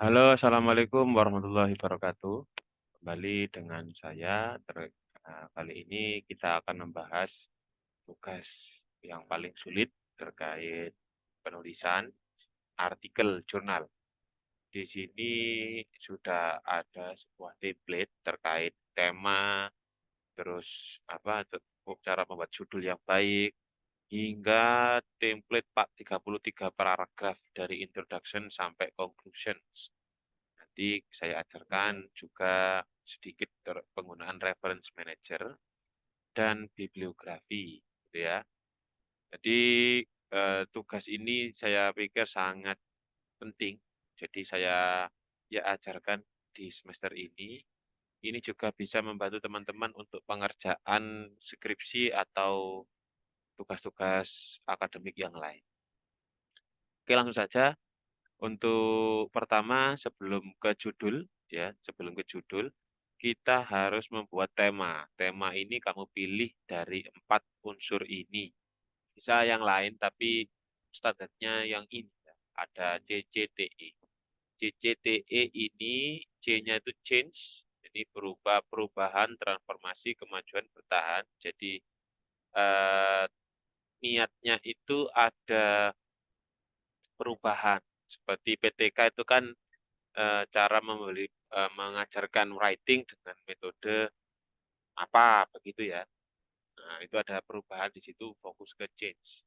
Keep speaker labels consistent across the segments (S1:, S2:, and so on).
S1: Halo, assalamualaikum warahmatullahi wabarakatuh. Kembali dengan saya. Kali ini kita akan membahas tugas yang paling sulit terkait penulisan artikel jurnal. Di sini sudah ada sebuah template terkait tema, terus cara membuat judul yang baik, hingga template 33 paragraf dari introduction sampai conclusions. Nanti saya ajarkan juga sedikit penggunaan reference manager dan bibliografi, gitu ya. Jadi tugas ini saya pikir sangat penting. Jadi saya ya ajarkan di semester ini. Ini juga bisa membantu teman-teman untuk pengerjaan skripsi atau tugas-tugas akademik yang lain. Oke, langsung saja. Untuk pertama, sebelum ke judul, kita harus membuat tema. Tema ini kamu pilih dari 4 unsur ini. Bisa yang lain, tapi standarnya yang ini, ya. Ada CCTE. CCTE ini, C-nya itu change, jadi perubahan, transformasi, kemajuan, bertahan. Jadi eh, niatnya itu ada perubahan. Seperti PTK itu kan cara mengajarkan writing dengan metode apa begitu ya. Nah, itu ada perubahan di situ, fokus ke change.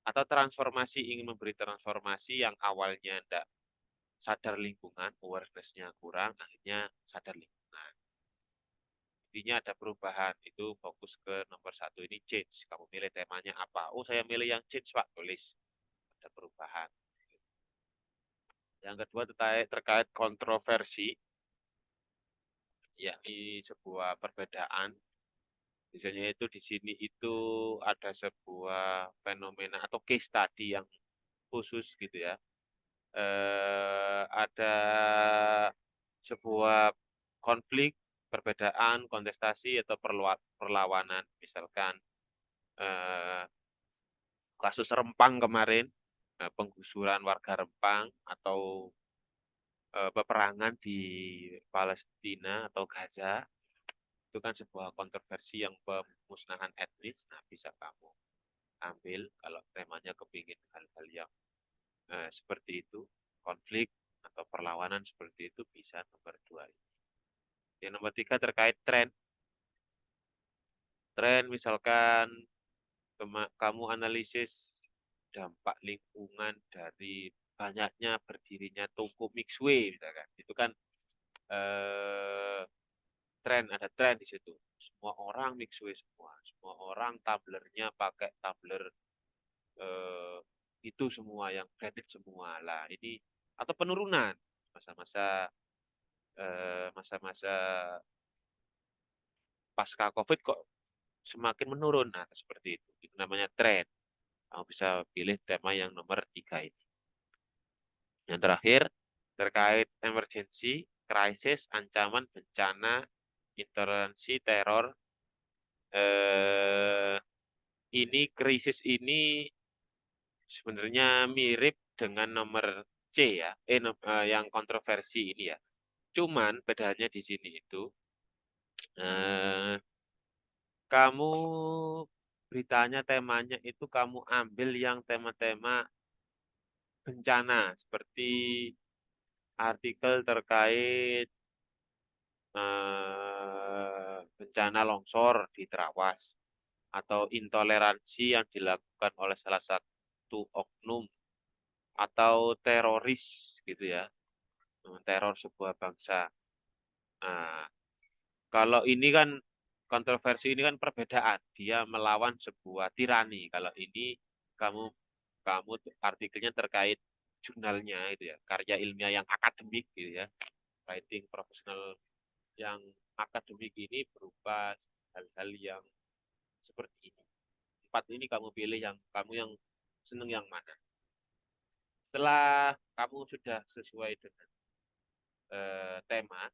S1: Atau transformasi, ingin memberi transformasi yang awalnya tidak sadar lingkungan, awareness-nya kurang, akhirnya sadar lingkungan. Intinya ada perubahan, itu fokus ke nomor 1 ini change. Kamu milih temanya apa? Oh, saya milih yang change, Pak, tulis. Ada perubahan. Yang kedua terkait kontroversi, yakni sebuah perbedaan. Biasanya itu di sini itu ada sebuah fenomena atau case study yang khusus gitu ya. Ada sebuah konflik, perbedaan, kontestasi atau perlawanan. Misalkan eh, kasus Rempang kemarin, penggusuran warga Rempang atau peperangan di Palestina atau Gaza. Itu kan sebuah kontroversi yang pemusnahan etnis. Nah, bisa kamu ambil kalau temanya kepingin hal-hal yang seperti itu, konflik atau perlawanan seperti itu, bisa nomor 2. Yang nomor 3 terkait tren. Tren misalkan kamu analisis dampak lingkungan dari banyaknya berdirinya toko mixway misalkan. Itu kan eh, ada tren di situ. Semua orang mixway semua. Semua orang tumblernya pakai tumbler eh, itu semua yang kredit semua lah ini, atau penurunan masa-masa masa-masa pasca COVID kok semakin menurun. Nah, seperti itu namanya tren. Kamu bisa pilih tema yang nomor 3 ini. Yang terakhir terkait emergency, krisis, ancaman, bencana, intoleransi, teror. eh, ini krisis ini sebenarnya mirip dengan nomor C ya, yang kontroversi ini ya. Cuman bedanya di sini itu, eh, kamu beritanya, temanya itu kamu ambil yang tema-tema bencana, seperti artikel terkait bencana longsor di Trawas, atau intoleransi yang dilakukan oleh salah satu oknum, atau teroris gitu ya, teror sebuah bangsa. Nah, kalau ini kan kontroversi, ini kan perbedaan. Dia melawan sebuah tirani. Kalau ini kamu kamu artikelnya terkait jurnalnya itu ya, karya ilmiah yang akademik gitu ya. Writing profesional yang akademik ini berupa hal-hal yang seperti ini. 4 ini kamu pilih yang kamu yang seneng yang mana. Setelah kamu sudah sesuai dengan tema,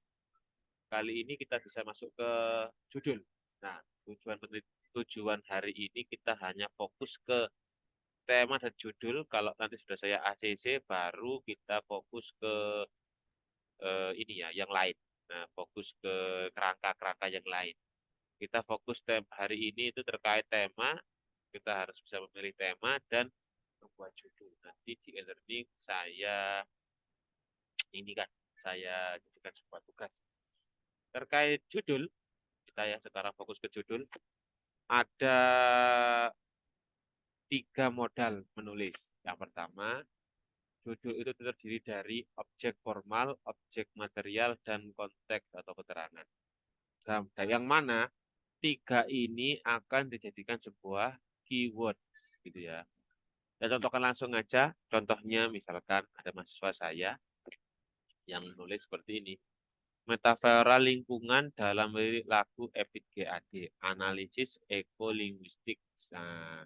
S1: kali ini kita bisa masuk ke judul. Nah, tujuan hari ini kita hanya fokus ke tema dan judul. Kalau nanti sudah saya ACC, baru kita fokus ke ini ya, yang lain. Nah, fokus ke kerangka-kerangka yang lain. Kita fokus hari ini itu terkait tema, kita harus bisa memilih tema dan membuat judul. Nanti di e-learning ini kan, saya jadikan sebuah tugas. Terkait judul, kita ya sekarang fokus ke judul. Ada 3 modal menulis. Yang pertama, judul itu terdiri dari objek formal, objek material, dan konteks atau keterangan. Nah, yang mana 3 ini akan dijadikan sebuah keyword, gitu ya. Saya contohkan langsung aja. Contohnya misalkan ada mahasiswa saya yang menulis seperti ini. Metafora lingkungan dalam lirik lagu Epit GAD, analisis ekolinguistik. Nah,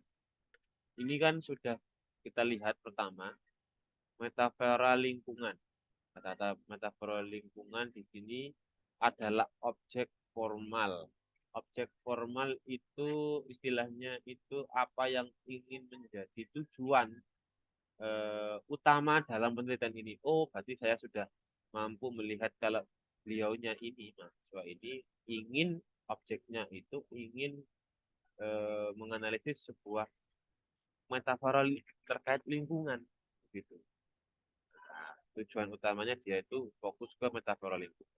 S1: ini kan sudah kita lihat pertama, metafora lingkungan. Kata metafora lingkungan di sini adalah objek formal. Objek formal itu istilahnya itu apa yang ingin menjadi tujuan utama dalam penelitian ini. Oh, berarti saya sudah mampu melihat kalau beliaunya ini, mahasiswa ini ingin objeknya itu ingin menganalisis sebuah metafora terkait lingkungan, gitu. Tujuan utamanya dia itu fokus ke metafora lingkungan.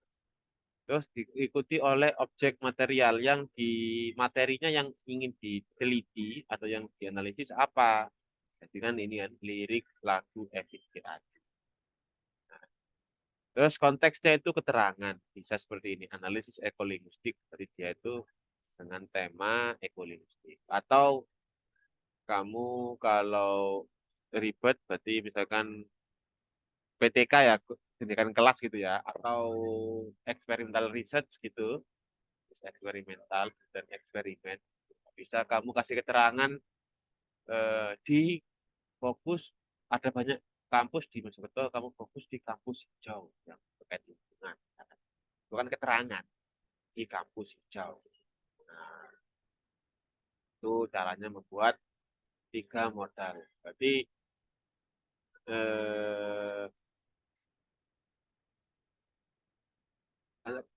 S1: Terus diikuti oleh objek material yang di materinya yang ingin diteliti atau yang dianalisis apa. Jadi kan ini kan lirik lagu FIGA. Terus konteksnya itu keterangan, bisa seperti ini, analisis ekolinguistik, jadi dia itu dengan tema ekolinguistik. Atau kamu kalau ribet, berarti misalkan PTK ya, pendidikan kelas gitu ya, atau experimental research gitu, eksperimental dan eksperimen. Bisa kamu kasih keterangan di fokus, ada banyak kampus di Mojokerto, kamu fokus di kampus hijau yang terkait lingkungan. Bukan keterangan di kampus hijau. Nah, itu caranya membuat 3 modal. Berarti eh,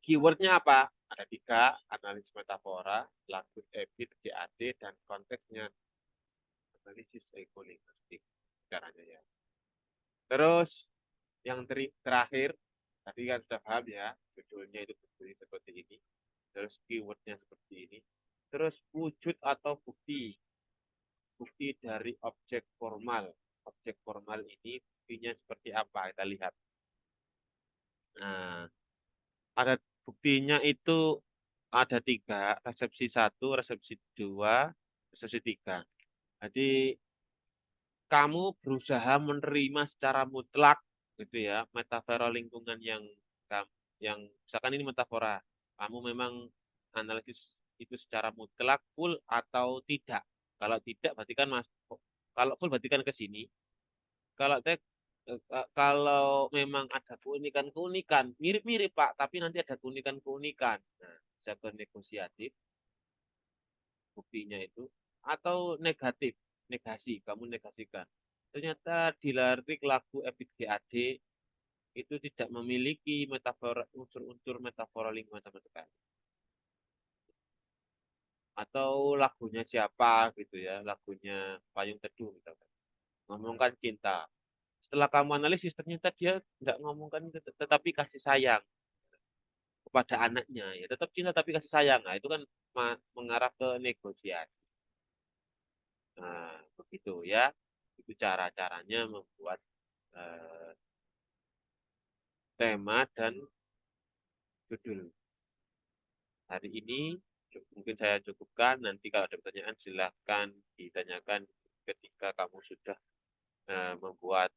S1: keywordnya apa? Ada 3, analisis metafora, lagu ebit, GAD, dan konteksnya analisis ekolinguistik. Caranya ya. Terus yang terakhir, tadi kan sudah paham ya, judulnya itu seperti ini. Terus keywordnya seperti ini. Terus wujud atau bukti. Bukti dari objek formal. Objek formal ini buktinya seperti apa? Kita lihat. Nah, ada buktinya itu ada 3, resepsi 1, resepsi 2, resepsi 3. Jadi kamu berusaha menerima secara mutlak gitu ya metafora lingkungan yang misalkan ini metafora. Kamu memang analisis itu secara mutlak full atau tidak. Kalau tidak berarti kan mas kalau full berarti kan ke sini. Kalau kalau memang ada keunikan-keunikan, mirip-mirip Pak, tapi nanti ada keunikan-keunikan. Nah, bisa ke negosiatif buktinya itu atau negatif, negasi, kamu negasikan. Ternyata di lirik lagu Epic GAD itu tidak memiliki metafora unsur-unsur metafora lingkungan sama sekali. Atau lagunya siapa gitu ya, lagunya Payung Teduh misalkan. Ngomongkan cinta. Setelah kamu analisis ternyata dia nggak ngomongkan itu, tetapi kasih sayang kepada anaknya ya tetap cinta tapi kasih sayang. Nah, itu kan mengarah ke negosiasi. Nah, begitu ya. Itu cara-caranya membuat eh, tema dan judul. Hari ini mungkin saya cukupkan. Nanti kalau ada pertanyaan silahkan ditanyakan ketika kamu sudah membuat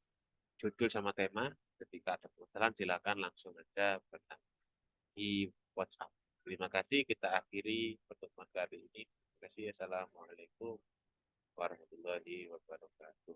S1: judul sama tema. Ketika ada permasalahan silakan langsung aja bertanya di WhatsApp. Terima kasih. Kita akhiri pertemuan kali ini. Terima kasih. Assalamualaikum warahmatullahi wabarakatuh.